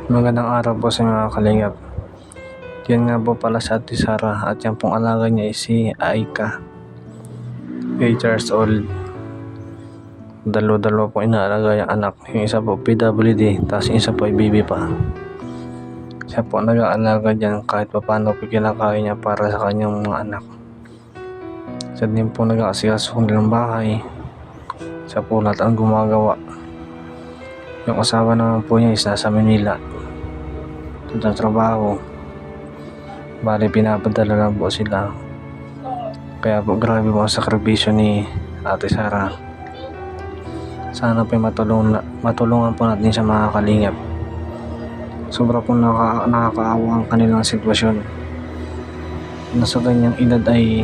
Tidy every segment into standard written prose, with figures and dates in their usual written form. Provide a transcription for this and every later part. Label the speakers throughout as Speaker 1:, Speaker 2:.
Speaker 1: Magandang araw po sa mga kalingap. Yan nga po pala si Ate Sara at yan pong alaga niya ay si Aika, 8 years old. Dalawa po inaalaga yung anak. Yung isa po PWD, tapos yung isa po ay baby pa. Siya po nag-aalaga dyan kahit pa paano po kinakain niya para sa kanyang mga anak. Siya din po nag-aasikaso ng bahay. Siya po lahat ang gumagawa. Yung asawa naman po niya is nasa Manila. Sa trabaho. Bali pinapadala lang po sila. Kaya po grabe po ang sakripisyo ni Ate Sara. Sana po matulungan po natin sa mga kalingap. Sobra po nakakaawa ang kanilang sitwasyon. Nasa ganyang edad ay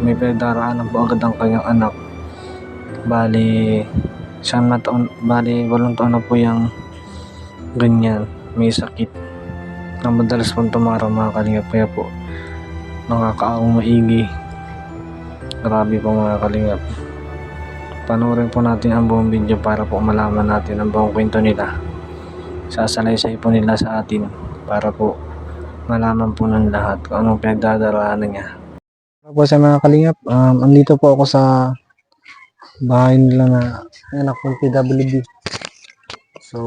Speaker 1: may pinagdaraanan po agad ang kanyang anak. Bali 8 taon na po yung ganyan, may sakit na madalas pong tumara mga kalingap, kaya po nakakaawang maigi. Grabe po mga kalingap. Panoorin po natin ang buong video para po malaman natin ang buong kwento nila. Sasalaysay po nila sa atin para po malaman po ng lahat kung anong pinagdadaanan niya. Para po sa mga kalingap, andito po ako sa bahay nila na anak kong PWD. So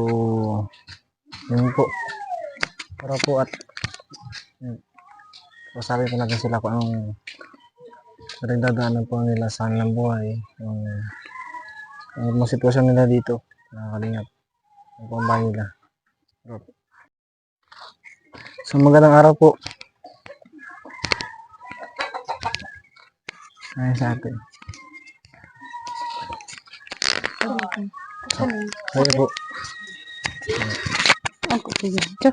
Speaker 1: yun po, para po at sabi po natin sila kung anong pinagdadaanan po nila sa kanilang buhay, ang mga sitwasyon nila dito, nakakalingap ang po ang bahay nila. So magandang araw po. Ayun sa atin. Ayun po.
Speaker 2: Ako po yun. Tiyo.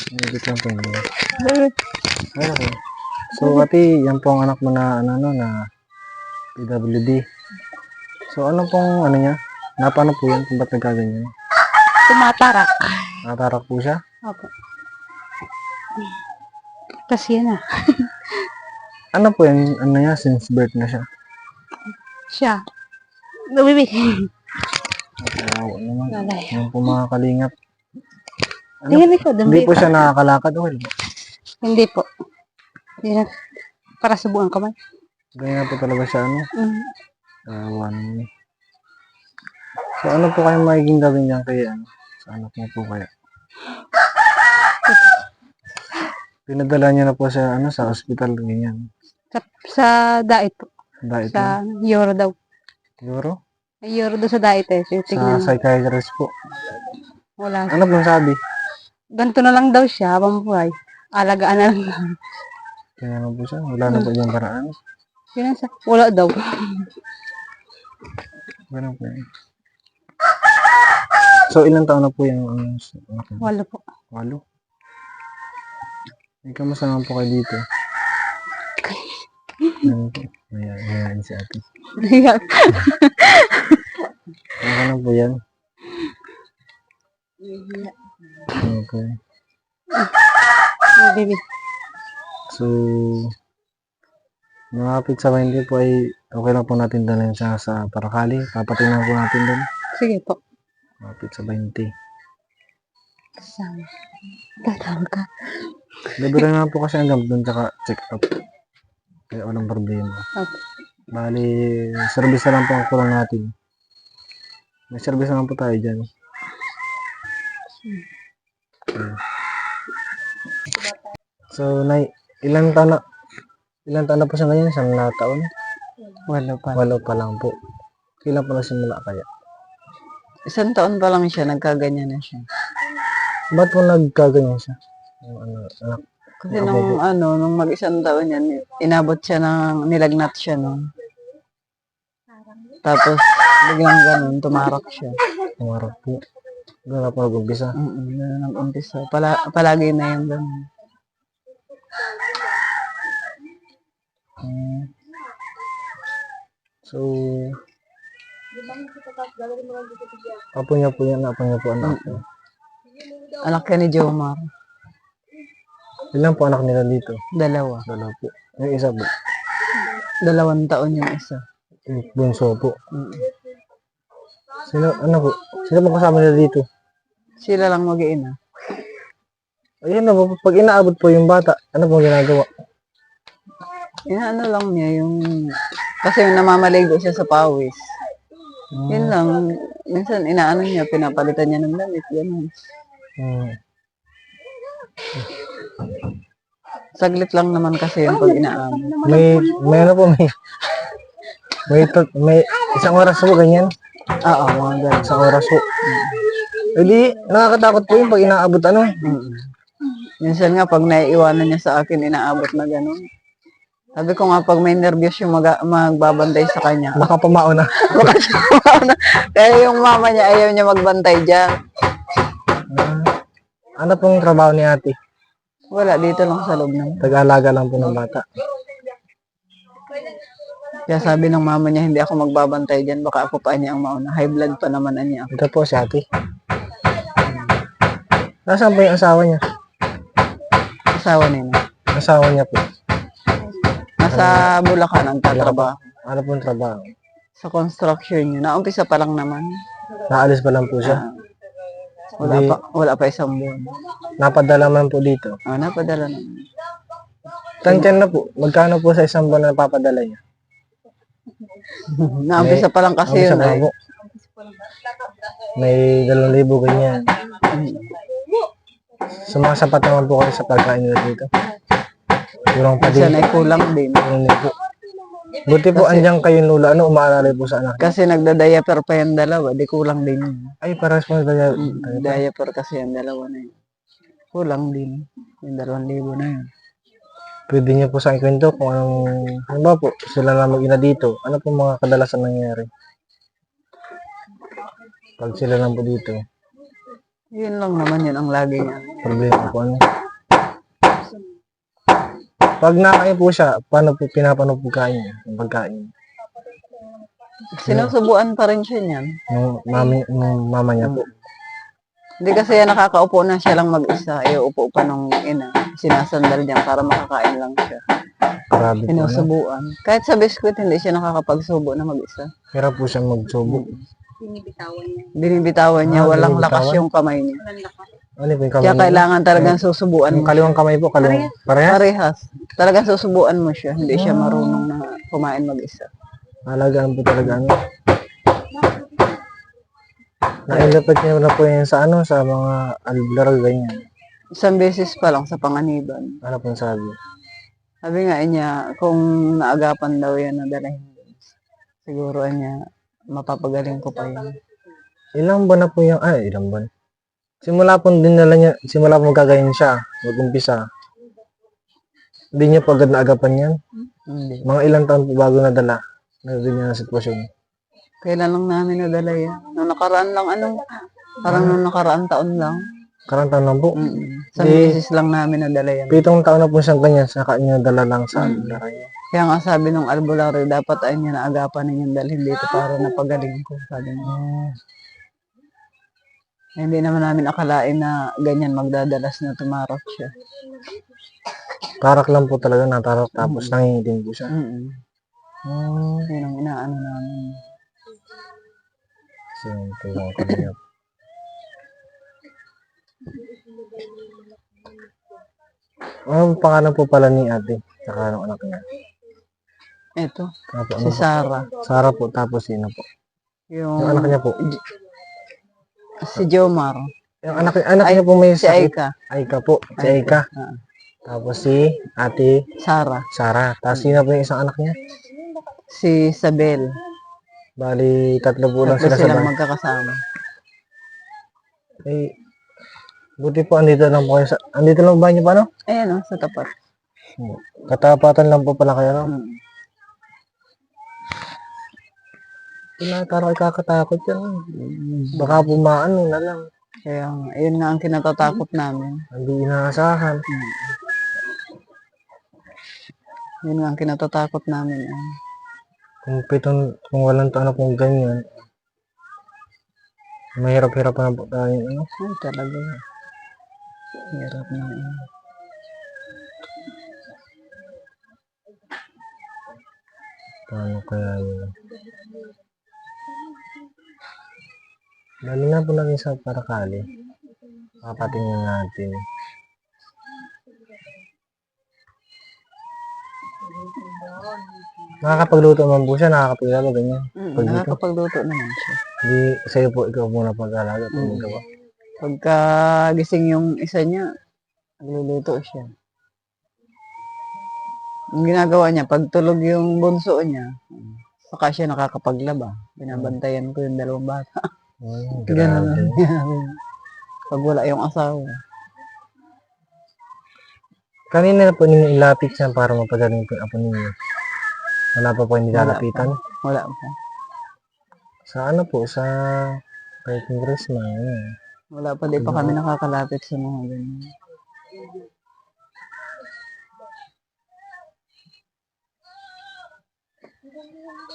Speaker 1: Medyo lang po nila. Ayun po. So ate, yan po ang anak mo na na PWD. So ano pong niya? Napano po yan kung ba't nagkaganyan?
Speaker 2: Tumatarak.
Speaker 1: Natarak po siya?
Speaker 2: Opo. Kasi yan na.
Speaker 1: Ano po yan? Ano niya? Since birth na siya?
Speaker 2: Siya. Baby.
Speaker 1: Wow, naman.
Speaker 2: Lalay.
Speaker 1: Yan po mga kalingap.
Speaker 2: Tingnan ikaw.
Speaker 1: Hindi po siya nakakalakad o hindi?
Speaker 2: Hindi po. Hindi na. Para subukan kamay.
Speaker 1: Ganyan po talaga siya
Speaker 2: Mm.
Speaker 1: So ano po kayong magiging gawin niyan kay sa anak mo po kaya? Pinadala niya na po sa sa ospital ganyan.
Speaker 2: Sa diet po.
Speaker 1: Dahil
Speaker 2: Sa Euro daw.
Speaker 1: Euro?
Speaker 2: May Euro daw sa diet eh. So,
Speaker 1: Sa
Speaker 2: tignan.
Speaker 1: psychiatrist po.
Speaker 2: Wala.
Speaker 1: Ano pong sabi?
Speaker 2: Ganito na lang daw siya habang buhay. Alagaan na lang.
Speaker 1: Kaya naman po siya. Wala na po yung paraan.
Speaker 2: Yun sa. Wala daw.
Speaker 1: Ganun po yun. So ilang taon na po yung anak mo?
Speaker 2: Wala po.
Speaker 1: 8? Kamusta naman po kayo dito? Ano po? Ayan si ate. Ano po yan? Okay.
Speaker 2: Baby.
Speaker 1: So, malapit sa 20 po ay okay lang po natin dalhin siya sa Paracali. Papatingnan po natin doon.
Speaker 2: Sige po.
Speaker 1: Malapit sa 20.
Speaker 2: Kasama. Tatawag ka.
Speaker 1: Libre na po kasi ang gamot doon tsaka check up. Kaya walang problema.
Speaker 2: Okay.
Speaker 1: Bali, service na lang po ang kulang natin. May service naman po tayo dyan. Okay. So, ilan taon na po siya ngayon? Isang taon?
Speaker 2: Wala pa.
Speaker 1: 8 pa lang po. Kailan po nasimula kaya?
Speaker 2: 1 taon pa lang siya, nagkaganyan na siya.
Speaker 1: Ba't po nagkaganyan siya? Yung anak?
Speaker 2: Kasi nung mag-1 taon yan, inabot siya nilagnat siya nung. Tapos, biglang ganun, tumarak siya.
Speaker 1: Tumarap po. Doon na po nag-umpisa.
Speaker 2: Ganun nag-umpisa. Palagi na yung ganun.
Speaker 1: So, apo niya po yan, anak niya.
Speaker 2: Anak ka ni Jomar.
Speaker 1: Ilan po anak nila dito?
Speaker 2: 2.
Speaker 1: Dalawa po. Yung isa po?
Speaker 2: 2 taon yung isa.
Speaker 1: Yung bunso po. Sino po kasama nila dito?
Speaker 2: Sila lang mag-iina.
Speaker 1: Ayun na po, pag inaabot po yung bata, ano po ginagawa?
Speaker 2: Inaano lang niya yung... Kasi namamaligo siya sa pawis. Yun lang. Minsan inaano niya, pinapalitan niya ng damit. Ganun.
Speaker 1: Hmm.
Speaker 2: Saglit lang naman kasi yung pag inaamo.
Speaker 1: May ano po, may isang oras po ganyan.
Speaker 2: Oo, mga ganun.
Speaker 1: Isang oras po. Eh di, nakakatakot po yung pag inaabot ano.
Speaker 2: Minsan nga, pag naiiwanan niya sa akin, inaabot na gano'n. Sabi ko nga, pag may nervyos yung magbabantay sa kanya,
Speaker 1: Baka pumao na.
Speaker 2: baka siya mauna. Kaya yung mama niya, ayaw niya magbantay dyan.
Speaker 1: Ano pong trabaho ni ate?
Speaker 2: Wala, dito lang sa loob ng...
Speaker 1: Tag-alaga lang po ng bata.
Speaker 2: Kaya sabi ng mama niya, hindi ako magbabantay dyan, baka ako pa niya ang mauna. High blood pa naman niya.
Speaker 1: Ito po si ate. Nasaan po yung asawa niya?
Speaker 2: Asawa nila.
Speaker 1: Asawa niya po.
Speaker 2: Nasa Bulacan, nagtatrabaho.
Speaker 1: Ano pong trabaho?
Speaker 2: Sa construction niya. Naumpisa pa lang naman.
Speaker 1: Naalis pa lang po siya.
Speaker 2: Wala pa isang buwan.
Speaker 1: Napadala man po dito.
Speaker 2: Napadala naman.
Speaker 1: Tansyan na po. Magkano po sa isang buwan na napapadala niya?
Speaker 2: Naumpisa pa lang kasi
Speaker 1: Ang
Speaker 2: yun.
Speaker 1: isa pa po. May 2,000 ganyan. Sumasapat naman po kayo sa pagkain nila dito. Kurang pa
Speaker 2: Minsan
Speaker 1: din.
Speaker 2: ay kulang din.
Speaker 1: Kurang din po. Buti po andyan kayo lula. Ano, umaalala po sa anak?
Speaker 2: Kasi nagda-diaper pa yung dalawa, di kulang din yun.
Speaker 1: Ay, paras po na
Speaker 2: Diaper kasi yung dalawa na yun. Kulang din. Yung 2,000 na yun.
Speaker 1: Pwede niyo po sa akin kwento kung anong, ano ba po, sila na mag-ina dito. Ano po mga kadalasan nangyayari? Pag sila lang po dito,
Speaker 2: Yun lang naman yun ang lagi niya.
Speaker 1: problema po ano. Pag nakain po siya, paano po pinapano pagkain niya? Yung pagkain.
Speaker 2: Sinusubuan pa rin siya niyan.
Speaker 1: Yung mama niya po.
Speaker 2: Hindi kasi yan nakakaupo na siya lang mag-isa. Iuupo pa nung ina. Sinasandal niya para makakain lang siya.
Speaker 1: Grabe po ano.
Speaker 2: Sinusubuan. Kahit sa biskuit, hindi siya nakakapagsubo na mag-isa.
Speaker 1: Hirap po siyang magsubo.
Speaker 2: Binibitawan niya. Walang
Speaker 1: binibitawan?
Speaker 2: lakas yung kamay niya.
Speaker 1: Ano po yung kamay
Speaker 2: Kaya
Speaker 1: niya?
Speaker 2: kailangan talagang susubuan
Speaker 1: Yung
Speaker 2: mo.
Speaker 1: kaliwang kamay po, kaliwang. Parehas?
Speaker 2: Parehas. Talagang susubuan mo siya. Hindi siya marunong na kumain mag-isa.
Speaker 1: Alagaan po talaga ano. Nailapit niyo na po yan sa ano, sa mga albularyo ganyan.
Speaker 2: Isang beses pa lang sa panganiban.
Speaker 1: Ano pong sabi?
Speaker 2: Sabi nga niya, kung naagapan daw yan na dalahin. Siguro niya, mapapagaling ko pa yan.
Speaker 1: Ilang buwan na po yung, ilang buwan. Simula po dinala niya, simula po magkagayon siya, mag-umpisa. Hindi niya po agad naagapan yan.
Speaker 2: Hindi.
Speaker 1: Mga ilang taon po bago nadala na ganyan ang sitwasyon.
Speaker 2: Kailan lang namin nadala yan? Nung nakaraan lang, parang nung nakaraan taon lang.
Speaker 1: Karang taon lang po.
Speaker 2: Sa beses lang namin nadala yan.
Speaker 1: 7 taon na po siyang ganyan, saka niya nadala lang sa albularyo.
Speaker 2: Kaya nga sabi nung albularyo, dapat ay niya naagapan ninyong dalhin dito para napagaling ko. Sabi niya. Hindi naman namin akalain na ganyan magdadalas na tumarot siya.
Speaker 1: Tarak lang po talaga, natarak tapos nangingitim po siya.
Speaker 2: Yun ang inaano namin.
Speaker 1: Simple lang kanya. Ano pangalan po pala ni ate? Saka ng anak niya?
Speaker 2: Ito,
Speaker 1: Ano
Speaker 2: si Sarah.
Speaker 1: Sarah po, tapos sino po? Yung anak niya po.
Speaker 2: Si Jomar.
Speaker 1: Yung anak niya po may
Speaker 2: Si
Speaker 1: sakit.
Speaker 2: Aika.
Speaker 1: Aika po, si Aika. Tapos si ate
Speaker 2: Sarah.
Speaker 1: Sarah. Tapos sino po yung isang anak niya?
Speaker 2: Si Isabel.
Speaker 1: Bali, 3 po lang
Speaker 2: Tatlo
Speaker 1: sila sa
Speaker 2: silang
Speaker 1: bahay.
Speaker 2: magkakasama.
Speaker 1: Eh, buti po, andito lang po kayo sa, andito lang ba niyo pa, no?
Speaker 2: Ayan sa tapat.
Speaker 1: Katapatan lang po pala kayo, no? Tinatara kakatakot yan. Baka pumaan na lang.
Speaker 2: Kaya ayun nga ang kinatatakot namin.
Speaker 1: Hindi inaasahan.
Speaker 2: Yun nga ang kinatatakot namin.
Speaker 1: Kung walang taon na pong ganyan, mahirap-hirap na po tayo, ano?
Speaker 2: Ay, talaga. Hirap na.
Speaker 1: Paano kaya yun? Dali na po natin sa Paracali. Papatingin natin. Nakakapagluto man po siya, nakakapaglaba, ganyan. Pag dito,
Speaker 2: Nakakapagluto naman siya.
Speaker 1: di sa'yo po, ikaw muna pag-alaga. Pag magawa.
Speaker 2: Pagka gising yung isa niya, nagluluto siya. Ang ginagawa niya, pag tulog yung bunso niya, saka siya nakakapaglaba. Binabantayan ko yung dalawang bata. Ganun
Speaker 1: Grabe.
Speaker 2: lang yan. Pag wala yung asawa.
Speaker 1: Kanina na po ninyo ilapit siya para mapagaling po yung apo ninyo. Wala pa po hindi lalapitan.
Speaker 2: Wala pa.
Speaker 1: Sa ano po, sa kahit Christmas. Ano.
Speaker 2: Wala pa, di pa kami nakakalapit sa mga ganyan.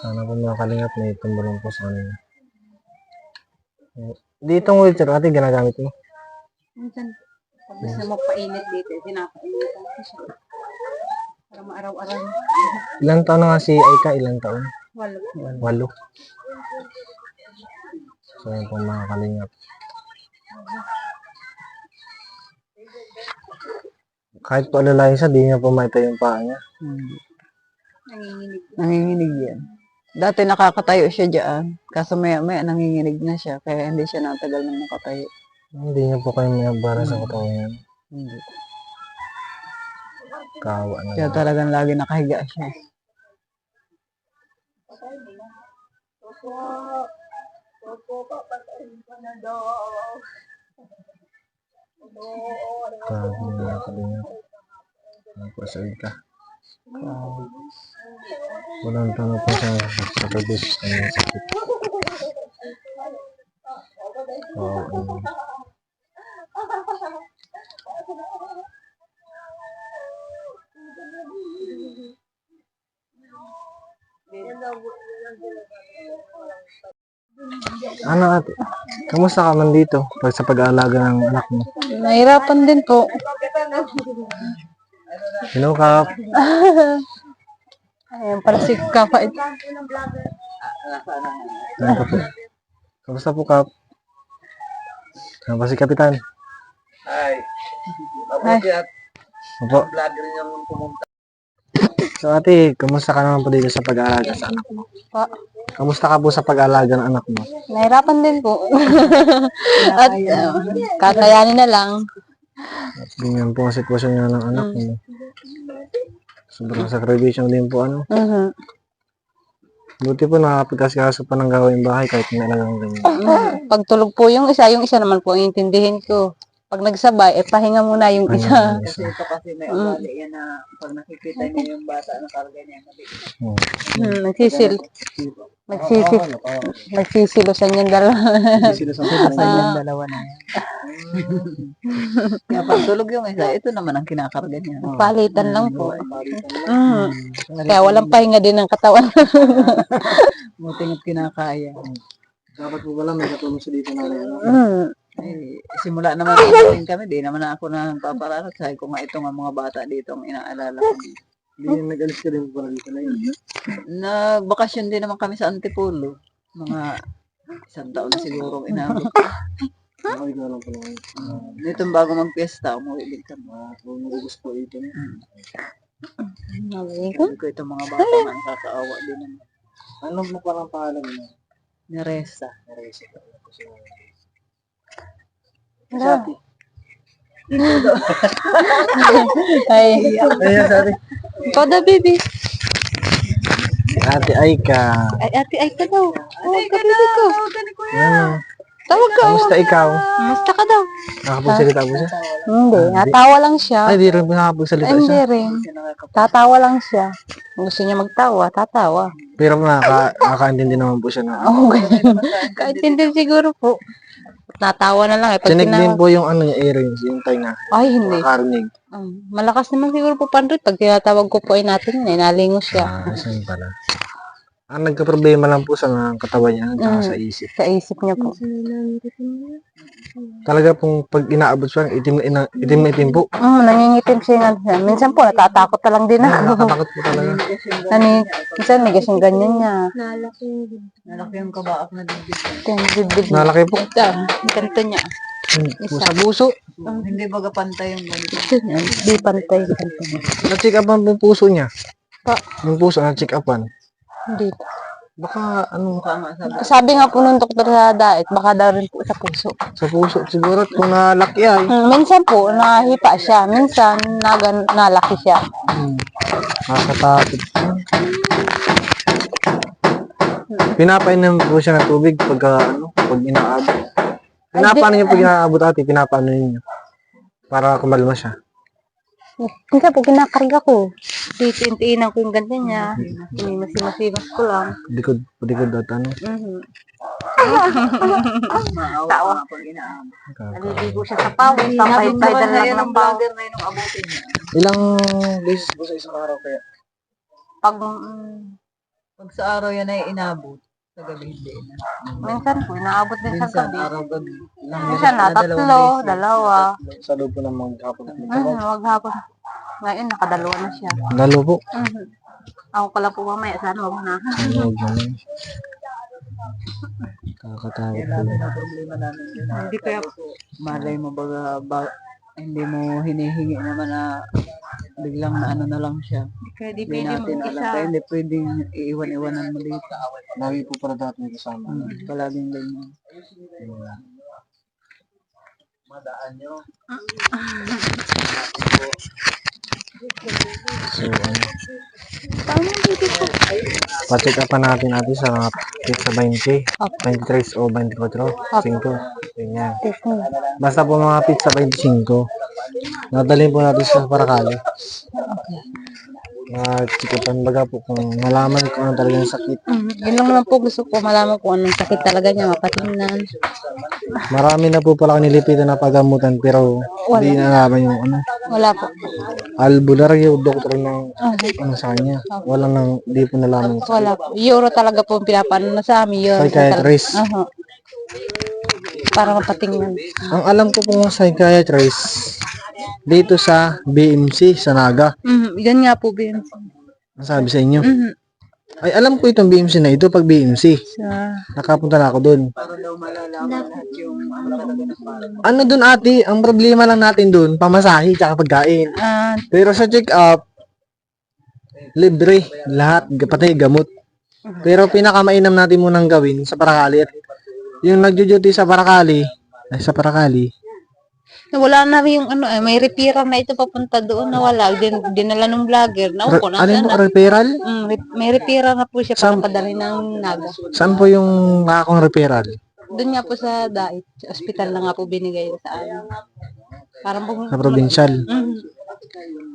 Speaker 1: Sana po mga kalingap na tumulong po sa kanila. Ditong wheelchair, ate, ginagamit mo.
Speaker 3: Minsan, pag gusto mo painit dito, pinapainitan ko siya. Para maaraw-araw.
Speaker 1: Ilang taon na nga si Aika? Ilang taon?
Speaker 3: Walo.
Speaker 1: 8. So yun po mga kalingap. Kahit po alalayan siya, di niya po maitayo yung paa niya.
Speaker 3: Nanginginig.
Speaker 2: Nanginginig yan. Dati nakakatayo siya dyan. Kaso maya nanginginig na siya. Kaya hindi siya natagal na makatayo.
Speaker 1: Hindi niya po kayo mayabara sa katawan niya.
Speaker 2: Hindi.
Speaker 1: Kawa na.
Speaker 2: Kaya talagang lagi nakahiga siya.
Speaker 1: Grabe mga kalingap. Ano po sa Aika? Walang tanong po sa produce sa kanyang sakit. Oo. Ano ate? Kamusta ka man dito pag sa pag-aalaga ng anak mo?
Speaker 2: Nahirapan din po.
Speaker 1: Hinukap.
Speaker 2: Ayan, para si Kapait.
Speaker 1: Ano ka po? Kamusta po, Kap? Ano ba si Kapitan?
Speaker 2: Ay.
Speaker 1: Opo. So ate, kamusta ka naman po dito sa pag-aalaga sa anak mo?
Speaker 2: Pa.
Speaker 1: Kamusta ka po sa pag-aalaga ng anak mo?
Speaker 2: Nahirapan din po. At kakayanin na lang.
Speaker 1: At ganyan po ang sitwasyon niya ng anak mo. Sobrang sacrifice din po ano. Buti po nakapagkasikaso pa ng gawain bahay kahit nalagang ganyan.
Speaker 2: Pag tulog po yung isa naman po ang intindihin ko. Pag nagsabay, pahinga muna yung isa.
Speaker 3: Kasi ito kasi may ugali yan na pag nakikita niya yung bata na karga niya.
Speaker 2: Nagsisilusan yung dalawa.
Speaker 3: Silusan yung dalawa na yan. Kaya pag tulog yung isa, ito naman ang kinakarga niya.
Speaker 2: Palitan lang po. Kaya walang pahinga din ng katawan.
Speaker 3: Muting at kinakaya.
Speaker 1: Dapat po pala may katulong sa dito na rin.
Speaker 3: Eh, simula naman natin kami, di naman ako na papararot. Sabi ko nga ito nga mga bata dito ang inaalala ko.
Speaker 1: Hindi nag-alis ka din pala dito na yun.
Speaker 3: Nagbakasyon din naman kami sa Antipolo. Mga 1 taon na siguro inabot.
Speaker 1: Ako ikaw lang pala.
Speaker 3: Nitong bago mag-fiesta, umuwi din kami.
Speaker 1: Kung naubos po ito na.
Speaker 3: Sabi ko itong mga bata nga nakakaawa din naman.
Speaker 1: Ano mo parang pangalan mo?
Speaker 3: Neresa.
Speaker 2: Sabi. Ay,
Speaker 1: Ayan sa ate.
Speaker 2: ikaw da, baby.
Speaker 1: Ate Aika.
Speaker 2: Ay, ate, ay ka daw. Ay, ka daw.
Speaker 1: Ano?
Speaker 2: Tawag ka.
Speaker 1: Kamusta ikaw?
Speaker 2: Kamusta ka daw?
Speaker 1: Nakapagsalita po siya?
Speaker 2: Hindi, natawa lang siya.
Speaker 1: Ay, di rin po nakapagsalita
Speaker 2: Hindi
Speaker 1: siya.
Speaker 2: rin. Tatawa lang siya. Kung gusto niya magtawa, tatawa.
Speaker 1: Pero nakakaintindi naman po siya na.
Speaker 2: Oo, ganyan. Kahit hindi siguro po. Natawa na lang eh. Pag
Speaker 1: Chinek din
Speaker 2: tinawag.
Speaker 1: po yung ano niya, earrings, yung tainga.
Speaker 2: Ay, hindi.
Speaker 1: Nakarinig.
Speaker 2: Malakas naman siguro po pandit. Pag tinatawag ko po ay natin yun, nalingos siya.
Speaker 1: Saan pala? Ang nagka-problema lang po sa katawan niya, at sa isip.
Speaker 2: Sa isip niya po.
Speaker 1: Talaga pong pag inaabot siya, itim na itim po.
Speaker 2: Nangingitim siya nga. Minsan po, natatakot na lang din ako.
Speaker 1: Nakatakot po talaga.
Speaker 2: Minsan, may gasing ganyan niya.
Speaker 3: Nalaki yung kabaak na dibdib.
Speaker 2: Ito yung dibdib niya.
Speaker 1: Nalaki po.
Speaker 2: Ito, ang ganito niya.
Speaker 1: Sa puso.
Speaker 3: Hindi baga pantay yung ganito.
Speaker 2: Di pantay.
Speaker 1: Na-check upan po yung puso niya.
Speaker 2: Pa,
Speaker 1: Yung puso na-check upan.
Speaker 2: hindi.
Speaker 1: Baka ano,
Speaker 3: Mukha nga sabi.
Speaker 2: Sabi nga po nung doktor sa diet, baka daw rin po sa puso.
Speaker 1: sa puso. Siguro kung nalaki ay.
Speaker 2: Minsan po, nahipa siya. Minsan, nalaki siya.
Speaker 1: Nakakatakot. Pinapainom po siya ng tubig pag inaabot. Pinapaano niyo pag inaabot ate? Pinapaano niyo? Para kumalma siya.
Speaker 2: Minsan po, kinakarga ko. Titiin-tiinan ko yung ganda niya. Masimas ko lang.
Speaker 1: Likod at ano.
Speaker 3: Maawa nga pag inaabot.
Speaker 2: Naliligo siya sa pawis. Pampahid-pahid na lang ng pawis.
Speaker 3: Na yun ang abutin niya.
Speaker 1: Ilang beses po sa isang araw kaya?
Speaker 2: Pag,
Speaker 3: Pag sa araw yan ay inabot, sa gabi hindi na.
Speaker 2: minsan po, inaabot din sa
Speaker 3: Minsan,
Speaker 2: gabi.
Speaker 3: araw-gabi.
Speaker 2: Minsan na, tatlo, dalawa.
Speaker 1: Sa loob po ng maghapon.
Speaker 2: Wag hapon. Ngayon, nakadalawa na siya.
Speaker 1: Lalo po.
Speaker 2: Ako pala po mamaya, sana wag na.
Speaker 1: Huwag naman. Kakatakot po.
Speaker 3: Ang problema namin yun.
Speaker 2: Hindi kaya,
Speaker 3: Malay mo hindi mo hinihingi naman na biglang na ano na lang siya.
Speaker 2: kaya di
Speaker 3: Hindi
Speaker 2: pwede
Speaker 3: natin alam.
Speaker 2: mag-isa.
Speaker 3: Kaya hindi pwedeng iiwan-iwanan mo dito.
Speaker 1: Lagi po para dati may kasama.
Speaker 3: Palaging ganyan.
Speaker 1: So, pa-check up pa natin sa mga pizza 20, 23 o 24, 5. Ganyan. Basta po mga pizza 25. Nadalhin po natin sa Paracali. Chikutan baga po kung malaman kung ano talaga yung sakit.
Speaker 2: Yun lang naman po gusto ko malaman kung anong sakit talaga niya, mapatingnan.
Speaker 1: Marami na po pala nilipitan na pagamutan pero hindi na nalaman yung ano.
Speaker 2: Wala po.
Speaker 1: Albularyo, doktor ng ano sa kanya. Wala nang, hindi po nalaman.
Speaker 2: Wala po. Euro talaga po ang pinapano na sa amin. Euro
Speaker 1: Psychiatrist.
Speaker 2: Aha. Para mapatingnan.
Speaker 1: Ang alam ko pong psychiatrist dito sa BMC, sa Naga.
Speaker 2: Yan nga po, Vince.
Speaker 1: Ang sabi sa inyo. Ay, alam ko itong BMC na ito pag BMC. Nakapunta na ako doon.
Speaker 3: Para daw malalaman lahat yung ano talaga ng parang.
Speaker 1: Ano doon ate, ang problema lang natin doon, pamasahe tsaka pagkain. Pero sa check-up, libre, lahat, pati gamot. Pero pinakamainam natin munang gawin sa Paracali. At yung nagjo-duty sa Paracali,
Speaker 2: Wala na yung ano, may referral na ito papunta doon na wala. Dinala ng vlogger. Naupo na.
Speaker 1: alin po, referral?
Speaker 2: May referral na po siya para padali ng Naga.
Speaker 1: Saan po yung akong referral?
Speaker 2: Doon nga po sa Dait. Sa ospital na nga po binigay sa amin. Parang po,
Speaker 1: Sa provincial.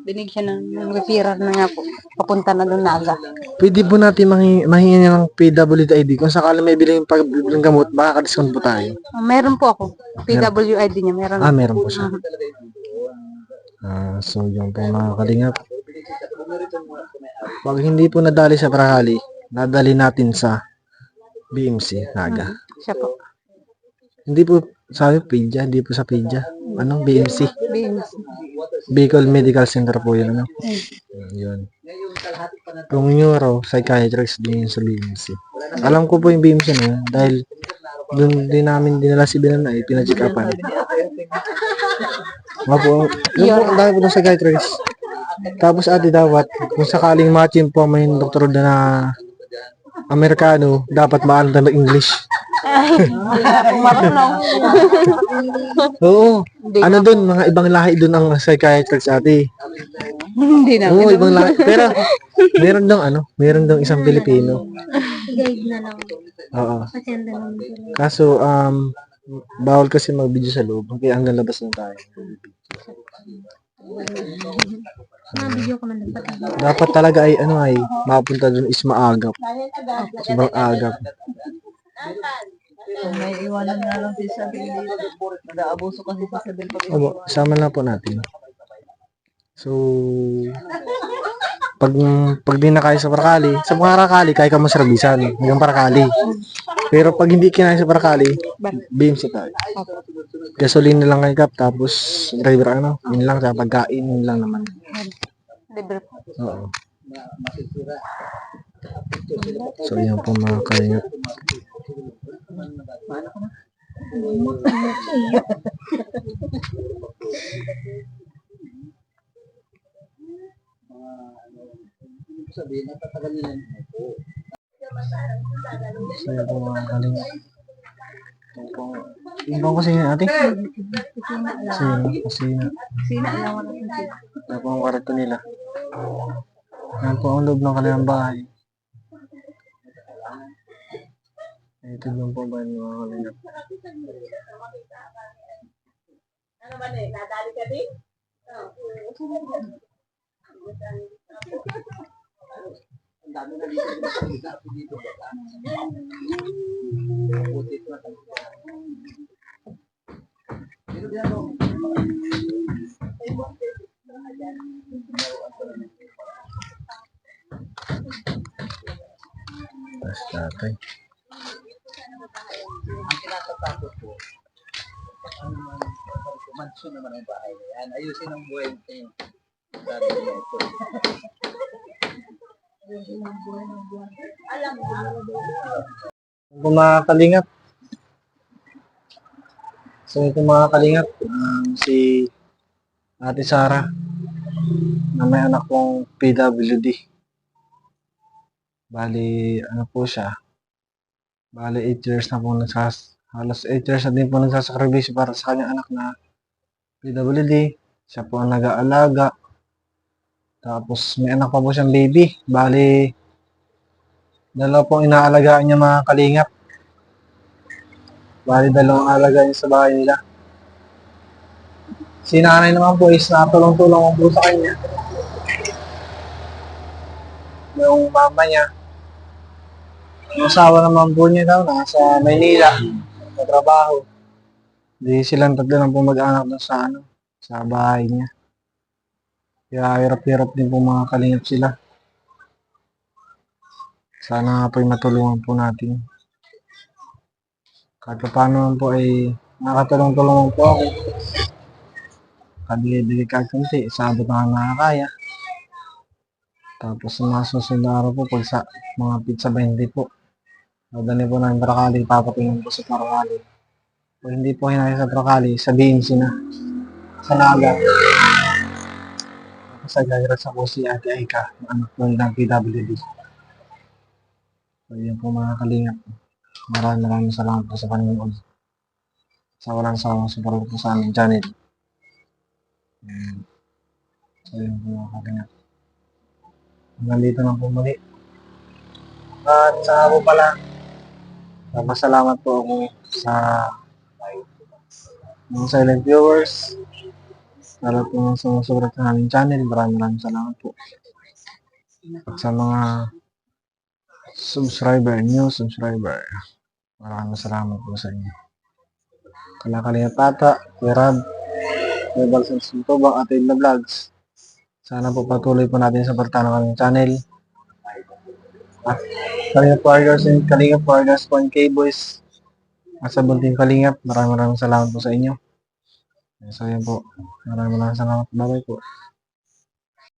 Speaker 2: binig siya ng referral na nga po. Papunta na doon Naga.
Speaker 1: Pwede po natin mahingi niya ng PWD kung sakala may bilang pag-bilang gamot, baka ka-discount po tayo.
Speaker 2: Meron po ako. PWID niya. Meron.
Speaker 1: Meron po siya. So yung po mga kalingap. Pag hindi po nadali sa Paracali, nadali natin sa BMC, Naga.
Speaker 2: Siya po.
Speaker 1: Hindi po, sabi Pedja, hindi po sa Pedja. Ano? BMC.
Speaker 2: BMC.
Speaker 1: Bicol Medical Center po yun. Ano? Yun. Kung neuro, psychiatrist din yun sa BMC. Alam ko po yung BMC na yun, dahil doon din namin dinala si Binanay, pina-check upan. Nga po, yun po, ang dami po ng psychiatrist. Tapos ate dapat, kung sakaling matching po may doktor na Amerikano, dapat maalam tayo mag-English.
Speaker 2: Marunong.
Speaker 1: Oo. Ano doon, mga ibang lahi doon ang psychiatrist ate.
Speaker 2: Hindi na.
Speaker 1: Oo, ibang lahi. Pero, meron dong isang Pilipino.
Speaker 4: Guide na lang.
Speaker 1: Oo.
Speaker 4: Pasyenda naman sila.
Speaker 1: Kaso, bawal kasi mag-video sa loob. Kaya hanggang labas na tayo.
Speaker 4: Video ko man dapat.
Speaker 1: Dapat talaga ay, mapunta doon is maagap. Sobrang agap.
Speaker 3: Kung may iwanan nga lang si Sabil dito, nag-aabuso kasi si Sabil pag
Speaker 1: Opo, sama na po natin. So, pag di na kayo sa Paracali, kaya ka mo servisan hanggang Paracali. Pero pag hindi kinaya sa Paracali, BMC tayo. Gasolina lang kay Kap, tapos driver yun lang sa pagkain, yun lang naman.
Speaker 2: Libre.
Speaker 1: Oo. So, yan po mga kalingap.
Speaker 4: Makamot eh.
Speaker 3: Sabihin, natatagal nila yung upo.
Speaker 1: So yun po mga kalingap. Yung pang kusina ate? Kusina.
Speaker 2: Sina lang wala ng sina.
Speaker 1: Yan po ang kwarto nila. Yan po ang loob ng kanilang bahay. Ito lang po ba yung mga kalingap.
Speaker 3: Ang dami na dito ba? Putit na talaga. Dito din ako.
Speaker 1: Tapos tatay.
Speaker 3: Ang kinatatakot ko, ano man, mansion naman ang bahay na yan. Ayusin ang buhay natin. Sabi niya ito.
Speaker 1: Yung po mga kalingap. So ito mga kalingap, si Ate Sara na may anak kong PWD. Bali, ano po siya? Bali, 8 years na po halos 8 years na din po nagsasakripisyo para sa kanyang anak na PWD. Siya po ang nag-aalaga. Tapos may anak pa po siyang baby. Bali, dalawa pong inaalagaan niya mga kalingap. Bali, dalawang alaga niya sa bahay nila. Si nanay naman po is natulong-tulong po sa kanya. Yung mama niya, yung asawa naman po niya daw, nasa Maynila, sa trabaho. Di silang tatlo lang po mag-anak doon sa bahay niya. Kaya hirap-hirap din po mga kalingap sila. Sana po'y matulungan po natin. Kahit paano naman po ay nakatulong-tulungan po ako. Kabili-bili kahit kunti, sabot na nakakaya. Tapos sa mga susunod na araw po, pag sa mga pizza 20 po. Dadali po namin Prakali, papatingin po sa Prakali. Kung hindi po hinaya sa Prakali, sabihin sina sa Naga. Tapos nagagarat sa po si Ate Aika, na anak po ng PWD. So yun po mga kalingap. Maraming salamat po sa panonood. Sa walang sawang support po sa aming channel. So yun po mga kalingap. Nandito na po muli. At sa po pala, salamat po ako sa mga silent viewers. Para po sumusulat sa aming channel. Maraming salamat po. At sa mga new subscriber, maraming salamat po sa inyo. Kalakalinga Tata, Kuya Rab, Kuya Balsam Sintubang, at Ila Vlogs. Sana po patuloy po natin sa ng aming channel. At Kalingap Warriors and Kalingap Warriors po and K-Boys. At sa Bunting Kalingap, maraming salamat po sa inyo. So yun po, maraming salamat. Bye-bye po.